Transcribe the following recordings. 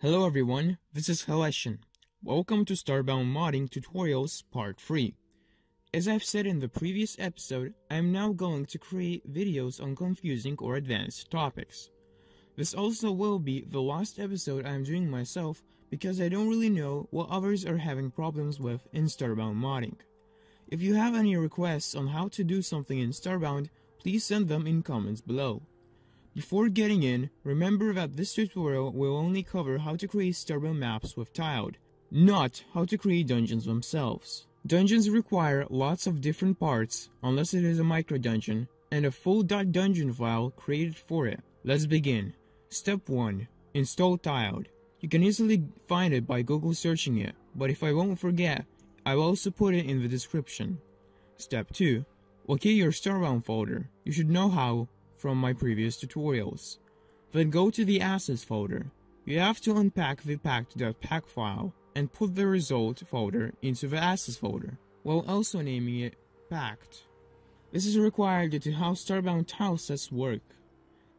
Hello everyone, this is Hellession. Welcome to Starbound Modding Tutorials Part 3. As I've said in the previous episode, I am now going to create videos on confusing or advanced topics. This also will be the last episode I am doing myself because I don't really know what others are having problems with in Starbound Modding. If you have any requests on how to do something in Starbound, please send them in comments below. Before getting in, remember that this tutorial will only cover how to create Starbound maps with tiled, not how to create dungeons themselves. Dungeons require lots of different parts, unless it is a micro dungeon, and a full .dungeon file created for it. Let's begin. Step 1. Install tiled. You can easily find it by Google searching it, but if I won't forget, I will also put it in the description. Step 2. Locate your Starbound folder. You should know how from my previous tutorials. Then go to the assets folder. You have to unpack the packed.pack file and put the result folder into the assets folder, while also naming it packed. This is required due to how Starbound tilesets work.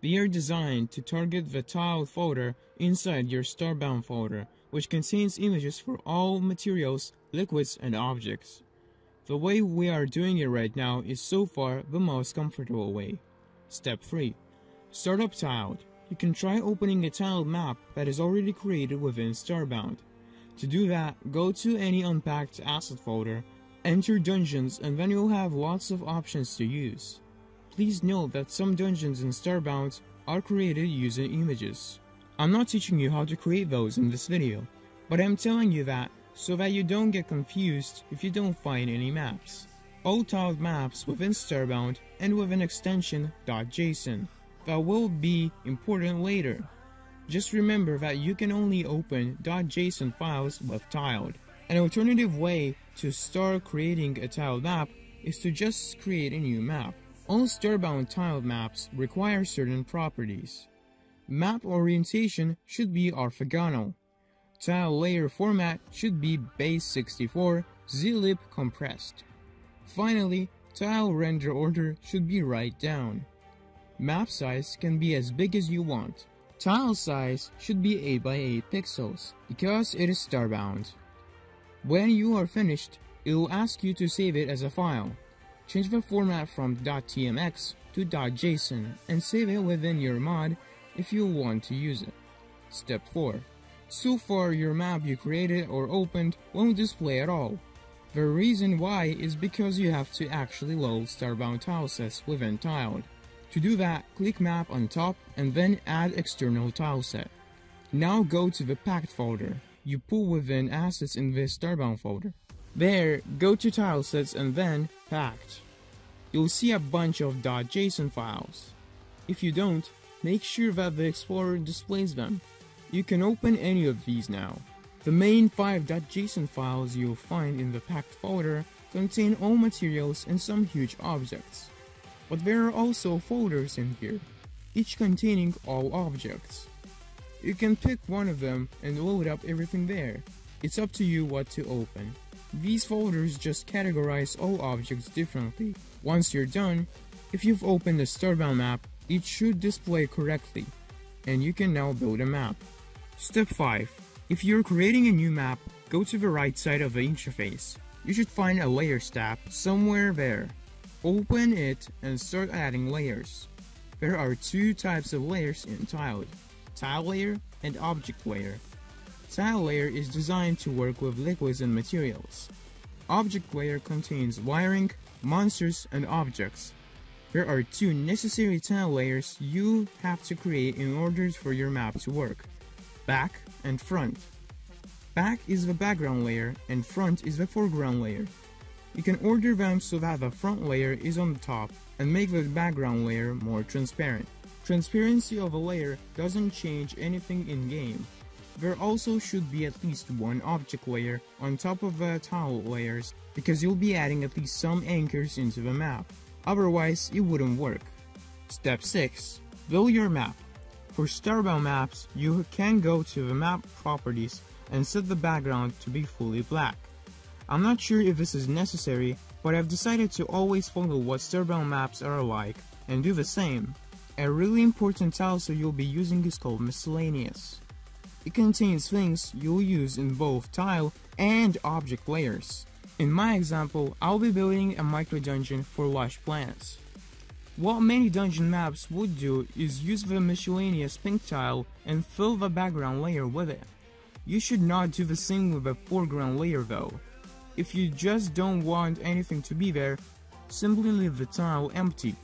They are designed to target the tile folder inside your Starbound folder, which contains images for all materials, liquids, and objects. The way we are doing it right now is so far the most comfortable way. Step 3. Start up tiled. You can try opening a tiled map that is already created within Starbound. To do that, go to any unpacked asset folder, enter dungeons, and then you'll have lots of options to use. Please note that some dungeons in Starbound are created using images. I'm not teaching you how to create those in this video, but I'm telling you that so that you don't get confused if you don't find any maps. All tiled maps within Starbound and with an extension .json that will be important later. Just remember that you can only open .json files with tiled. An alternative way to start creating a tiled map is to just create a new map. All Starbound tiled maps require certain properties. Map orientation should be orthogonal. Tile layer format should be base64 zlib compressed. Finally, tile render order should be right down. Map size can be as big as you want. Tile size should be 8 by 8 pixels because it is Starbound. When you are finished, it will ask you to save it as a file. Change the format from .tmx to .json and save it within your mod if you want to use it. Step 4. So far your map you created or opened won't display at all. The reason why is because you have to actually load Starbound tilesets within tiled. To do that, click map on top and then add external tileset. Now go to the packed folder. You pull within assets in this Starbound folder. There, go to tilesets and then packed. You'll see a bunch of .json files. If you don't, make sure that the Explorer displays them. You can open any of these now. The main 5 .json files you'll find in the packed folder contain all materials and some huge objects. But there are also folders in here, each containing all objects. You can pick one of them and load up everything there. It's up to you what to open. These folders just categorize all objects differently. Once you're done, if you've opened a Starbound map, it should display correctly, and you can now build a map. Step 5. If you're creating a new map, go to the right side of the interface. You should find a layers tab somewhere there. Open it and start adding layers. There are two types of layers in tiled: tile layer and object layer. Tile layer is designed to work with liquids and materials. Object layer contains wiring, monsters, and objects. There are two necessary tile layers you have to create in order for your map to work: back and front. Back is the background layer and front is the foreground layer. You can order them so that the front layer is on the top and make the background layer more transparent. Transparency of a layer doesn't change anything in game. There also should be at least one object layer on top of the tile layers because you'll be adding at least some anchors into the map. Otherwise, it wouldn't work. Step 6. Build your map. For Starbound maps, you can go to the map properties and set the background to be fully black. I'm not sure if this is necessary, but I've decided to always follow what Starbound maps are like and do the same. A really important tileset you'll be using is called miscellaneous. It contains things you'll use in both tile and object layers. In my example, I'll be building a micro dungeon for lush plants. What many dungeon maps would do is use the miscellaneous pink tile and fill the background layer with it. You should not do the same with the foreground layer though. If you just don't want anything to be there, simply leave the tile empty.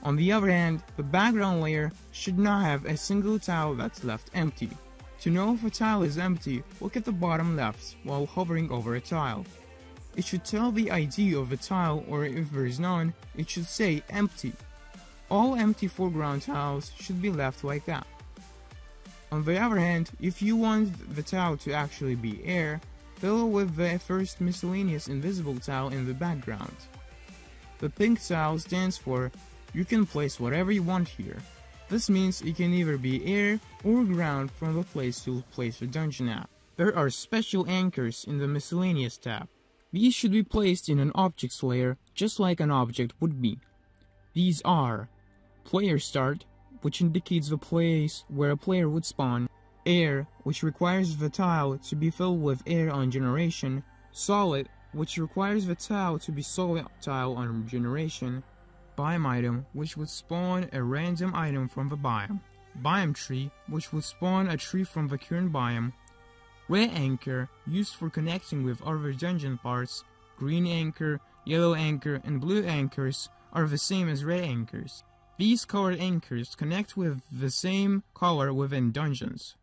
On the other hand, the background layer should not have a single tile that's left empty. To know if a tile is empty, look at the bottom left while hovering over a tile. It should tell the ID of the tile, or if there is none, it should say empty. All empty foreground tiles should be left like that. On the other hand, if you want the tile to actually be air, fill with the first miscellaneous invisible tile in the background. The pink tile stands for you can place whatever you want here. This means it can either be air or ground from the place you'll place your dungeon at. There are special anchors in the miscellaneous tab. These should be placed in an objects layer just like an object would be. These are player start, which indicates the place where a player would spawn, air, which requires the tile to be filled with air on generation, solid, which requires the tile to be solid tile on generation, biome item, which would spawn a random item from the biome tree, which would spawn a tree from the current biome, red anchor, used for connecting with other dungeon parts. Green anchor, yellow anchor, and blue anchors are the same as red anchors. These colored anchors connect with the same color within dungeons.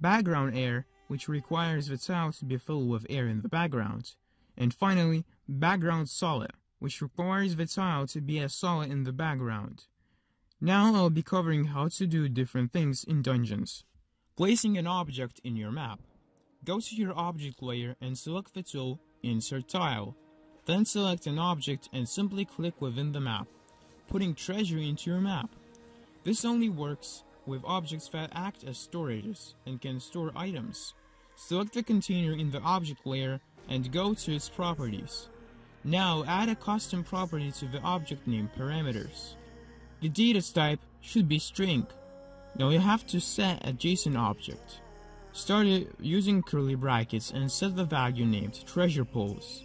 Background air, which requires the tile to be filled with air in the background. And finally, background solid, which requires the tile to be a solid in the background. Now I'll be covering how to do different things in dungeons. Placing an object in your map. Go to your object layer and select the tool Insert Tile. Then select an object and simply click within the map, putting treasure into your map. This only works with objects that act as storages and can store items. Select the container in the object layer and go to its properties. Now add a custom property to the object name parameters. The data type should be string. Now you have to set a JSON object. Start it using curly brackets and set the value named treasure pools.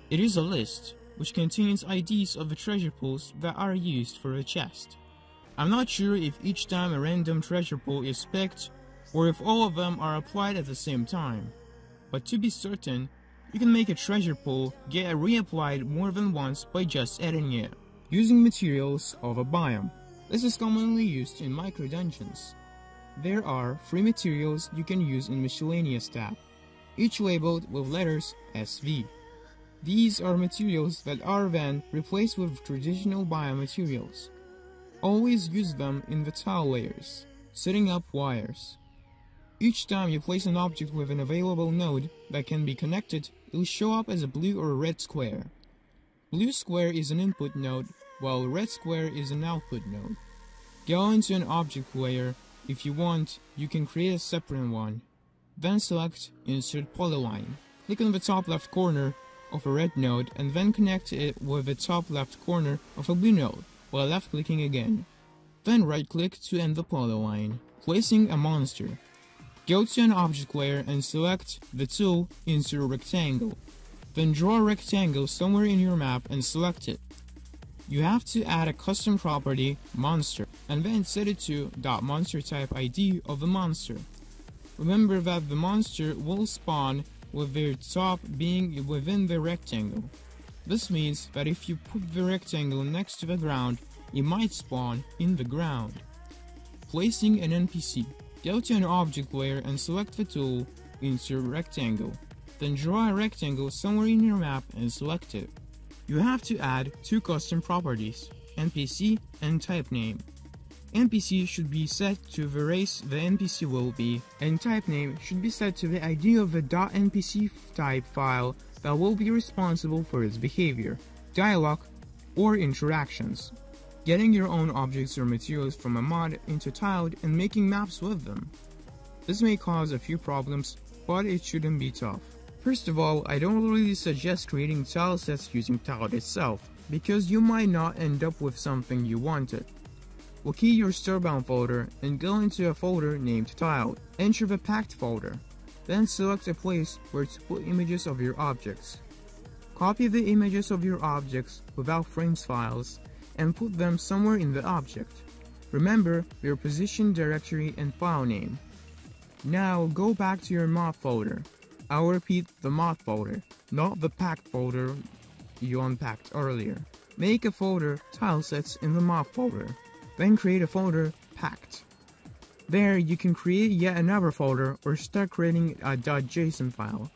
It is a list which contains IDs of the treasure pools that are used for a chest. I'm not sure if each time a random treasure pool is picked or if all of them are applied at the same time. But to be certain, you can make a treasure pool get reapplied more than once by just adding it. Using materials of a biome. This is commonly used in micro dungeons. There are 3 materials you can use in miscellaneous tab, each labeled with letters SV. These are materials that are then replaced with traditional biome materials. Always use them in the tile layers, setting up wires. Each time you place an object with an available node that can be connected, it will show up as a blue or red square. Blue square is an input node, while red square is an output node. Go into an object layer. If you want, you can create a separate one. Then select Insert Polyline. Click on the top left corner of a red node and then connect it with the top left corner of a blue node while left clicking again. Then right click to end the polyline. Placing a monster. Go to an object layer and select the tool Insert Rectangle. Then draw a rectangle somewhere in your map and select it. You have to add a custom property, monster, and then set it to .monsterTypeID of the monster. Remember that the monster will spawn with their top being within the rectangle. This means that if you put the rectangle next to the ground, it might spawn in the ground. Placing an NPC. Go to an object layer and select the tool, Insert Rectangle. Then draw a rectangle somewhere in your map and select it. You have to add 2 custom properties, NPC and type name. NPC should be set to the race the NPC will be, and type name should be set to the ID of the .npc type file that will be responsible for its behavior, dialogue, or interactions. Getting your own objects or materials from a mod into tiled and making maps with them. This may cause a few problems, but it shouldn't be tough. First of all, I don't really suggest creating tilesets using tiled itself, because you might not end up with something you wanted. We'll key your Starbound folder and go into a folder named Tile. Enter the packed folder. Then select a place where to put images of your objects. Copy the images of your objects without frames files and put them somewhere in the object. Remember your position, directory, and file name. Now go back to your mod folder. I'll repeat, the mod folder, not the packed folder you unpacked earlier. Make a folder tilesets in the mod folder. Then create a folder packed. There you can create yet another folder or start creating a .json file.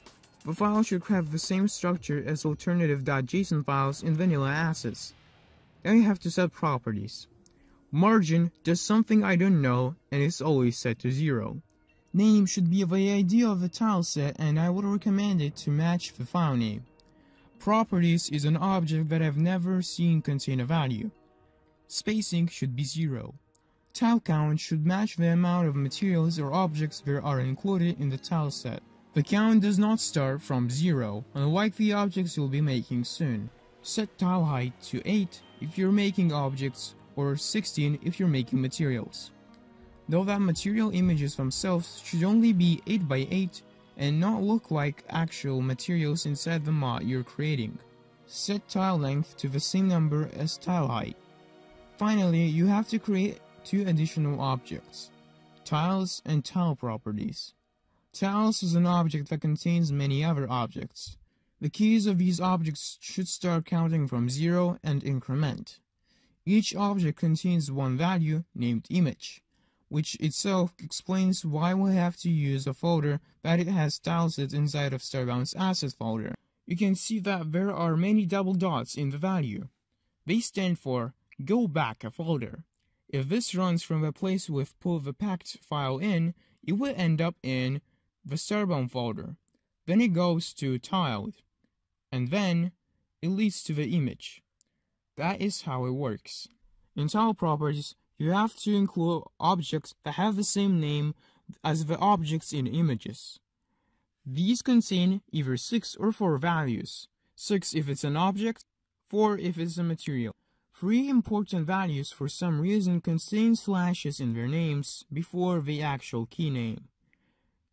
The file should have the same structure as alternative .json files in vanilla assets. Then you have to set properties. Margin does something I don't know and is always set to 0. Name should be the ID of the tileset and I would recommend it to match the file name. Properties is an object that I've never seen contain a value. Spacing should be 0. Tile count should match the amount of materials or objects that are included in the tileset. The count does not start from 0, unlike the objects you'll be making soon. Set tile height to 8 if you're making objects, or 16 if you're making materials. Though that material images themselves should only be 8 by 8 and not look like actual materials inside the mod you're creating. Set tile length to the same number as tile height. Finally, you have to create 2 additional objects, tiles and tile properties. Tiles is an object that contains many other objects. The keys of these objects should start counting from 0 and increment. Each object contains one value named image, which itself explains why we have to use a folder that it has tilesets inside of Starbound's asset folder. You can see that there are many double dots in the value. They stand for go back a folder. If this runs from the place we've put the packed file in, it will end up in the Starbound folder. Then it goes to tiled, and then it leads to the image. That is how it works. In tile properties, you have to include objects that have the same name as the objects in images. These contain either 6 or 4 values, 6 if it's an object, 4 if it's a material. 3 important values for some reason contain slashes in their names before the actual key name.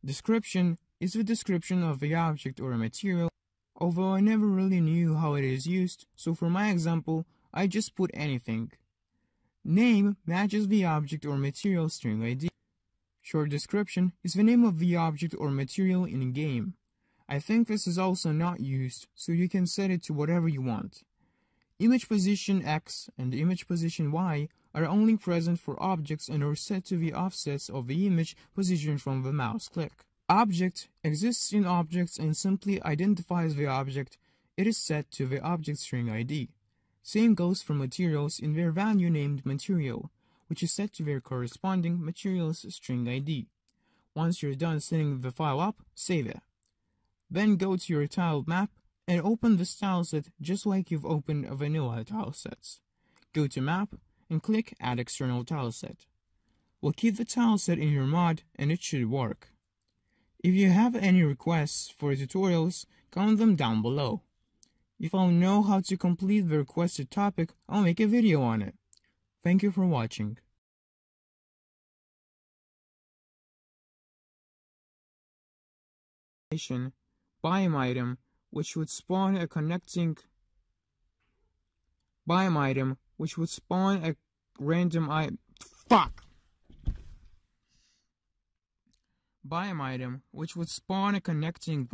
Description is the description of the object or a material, although I never really knew how it is used, so for my example, I just put anything. Name matches the object or material string ID. Short description is the name of the object or material in a game. I think this is also not used, so you can set it to whatever you want. Image position X and image position Y are only present for objects and are set to the offsets of the image position from the mouse click. Object exists in objects and simply identifies the object. It is set to the object string ID. Same goes for materials in their value named material, which is set to their corresponding material's string ID. Once you're done setting the file up, save it. Then go to your tiled map and open this tileset just like you've opened a vanilla tilesets. Go to Map and click Add External Tileset. We'll keep the tileset in your mod and it should work. If you have any requests for tutorials, comment them down below. If I'll know how to complete the requested topic, I'll make a video on it. Thank you for watching. Biome item, which would spawn a connecting biome item, which would spawn a random biome item, which would spawn a connecting